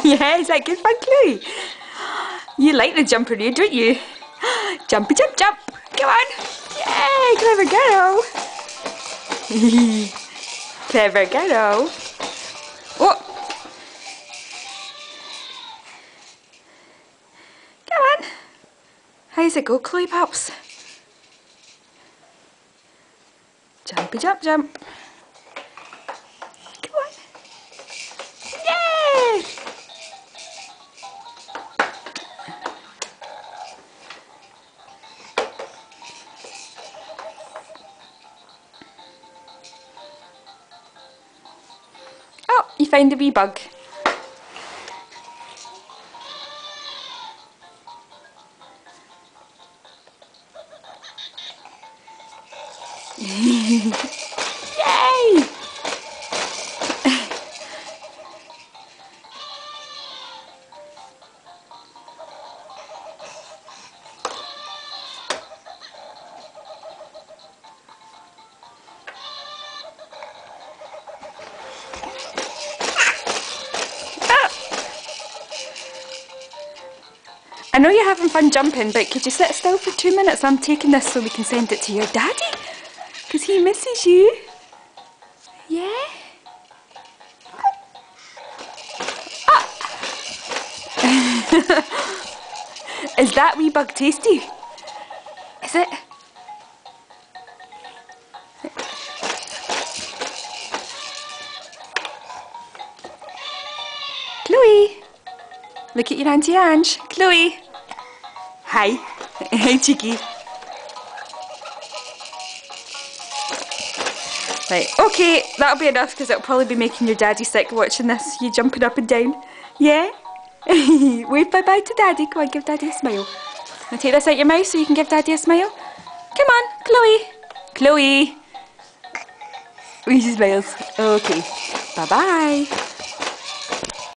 Yeah, is that good fun, Chloe? You like the jumperoo, don't you? Jumpy jump jump. Come on. Yay, clever girl. Clever girl. Oh. Come on. How's it go, Chloe Pops? Jumpy jump jump. Come on. Yay! Oh, you found a wee bug. Yay! I know you're having fun jumping, but could you sit still for 2 minutes? I'm taking this so we can send it to your daddy, because he misses you. Yeah? Ah. Is that wee bug tasty? Is it? Chloe! Look at your Auntie Ange. Chloe! Hi. Hi, cheeky. Right, okay, that'll be enough because it'll probably be making your daddy sick watching this, you jumping up and down. Yeah? Wave bye-bye to daddy. Come on, give daddy a smile. Now take this out your mouth so you can give daddy a smile. Come on, Chloe. Chloe. She smiles. Okay. Bye-bye.